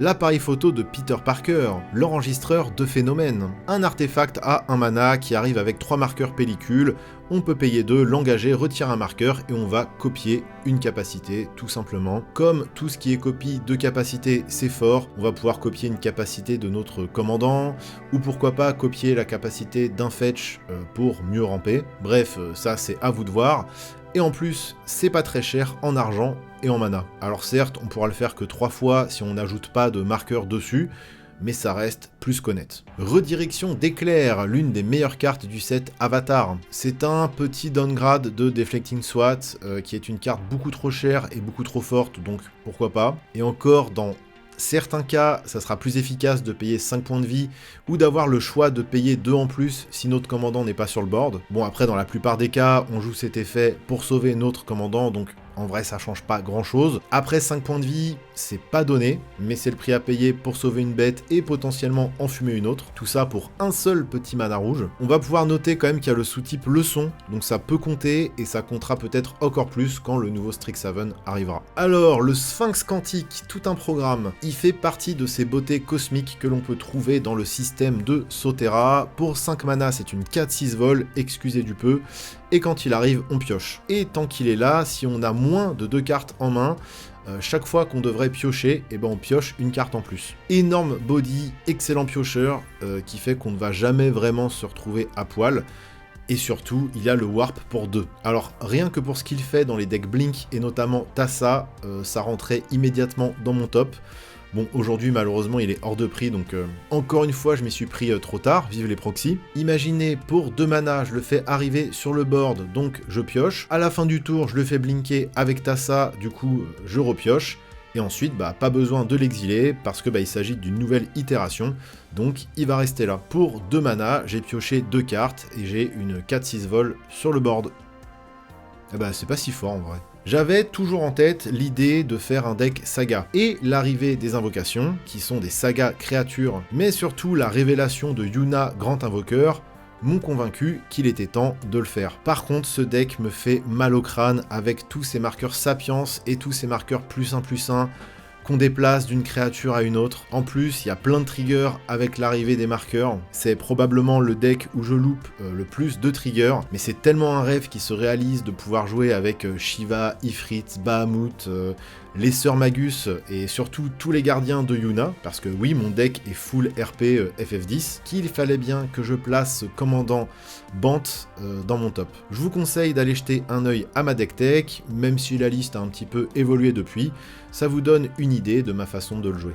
L'appareil photo de Peter Parker, l'enregistreur de phénomènes. Un artefact à 1 mana qui arrive avec 3 marqueurs pellicule, on peut payer 2, l'engager, retirer un marqueur et on va copier une capacité tout simplement. Comme tout ce qui est copie de capacité c'est fort, on va pouvoir copier une capacité de notre commandant, ou pourquoi pas copier la capacité d'un fetch pour mieux ramper. Bref, ça c'est à vous de voir. Et en plus, c'est pas très cher en argent et en mana. Alors certes, on pourra le faire que 3 fois si on n'ajoute pas de marqueur dessus, mais ça reste plus qu'honnête. Redirection d'éclair, l'une des meilleures cartes du set Avatar. C'est un petit downgrade de Deflecting SWAT, qui est une carte beaucoup trop chère et beaucoup trop forte, donc pourquoi pas. Et encore, dans certains cas, ça sera plus efficace de payer 5 points de vie ou d'avoir le choix de payer 2 en plus si notre commandant n'est pas sur le board. Bon, après, dans la plupart des cas, on joue cet effet pour sauver notre commandant, donc en vrai, ça change pas grand chose. Après 5 points de vie, c'est pas donné, mais c'est le prix à payer pour sauver une bête et potentiellement en fumer une autre. Tout ça pour un seul petit mana rouge. On va pouvoir noter quand même qu'il y a le sous-type leçon, donc ça peut compter et ça comptera peut-être encore plus quand le nouveau Strixhaven arrivera. Alors, le Sphinx Quantique, tout un programme. Il fait partie de ces beautés cosmiques que l'on peut trouver dans le système de Sotera. Pour 5 mana, c'est une 4-6 vol, excusez du peu. Et quand il arrive, on pioche. Et tant qu'il est là, si on a moins de 2 cartes en main, chaque fois qu'on devrait piocher, eh ben on pioche une carte en plus. Énorme body, excellent piocheur, qui fait qu'on ne va jamais vraiment se retrouver à poil. Et surtout, il y a le warp pour 2. Alors, rien que pour ce qu'il fait dans les decks Blink, et notamment Tassa, ça rentrait immédiatement dans mon top. Bon, aujourd'hui, malheureusement, il est hors de prix, donc encore une fois, je m'y suis pris trop tard, vive les proxys. Imaginez, pour 2 mana, je le fais arriver sur le board, donc je pioche. À la fin du tour, je le fais blinker avec Tassa, du coup, je repioche. Et ensuite, pas besoin de l'exiler, parce que il s'agit d'une nouvelle itération, donc il va rester là. Pour 2 mana, j'ai pioché 2 cartes, et j'ai une 4-6 vol sur le board. C'est pas si fort en vrai. J'avais toujours en tête l'idée de faire un deck saga, et l'arrivée des invocations, qui sont des sagas créatures, mais surtout la révélation de Yuna Grand Invoqueur, m'ont convaincu qu'il était temps de le faire. Par contre, ce deck me fait mal au crâne avec tous ces marqueurs Sapiens et tous ces marqueurs +1/+1, qu'on déplace d'une créature à une autre. En plus, il y a plein de triggers avec l'arrivée des marqueurs. C'est probablement le deck où je loupe le plus de triggers, mais c'est tellement un rêve qui se réalise de pouvoir jouer avec Shiva, Ifrit, Bahamut, les Sœurs Magus et surtout tous les gardiens de Yuna, parce que oui, mon deck est full RP FF10, qu'il fallait bien que je place ce commandant Bant dans mon top. Je vous conseille d'aller jeter un œil à ma deck tech, même si la liste a un petit peu évolué depuis, ça vous donne une idée de ma façon de le jouer.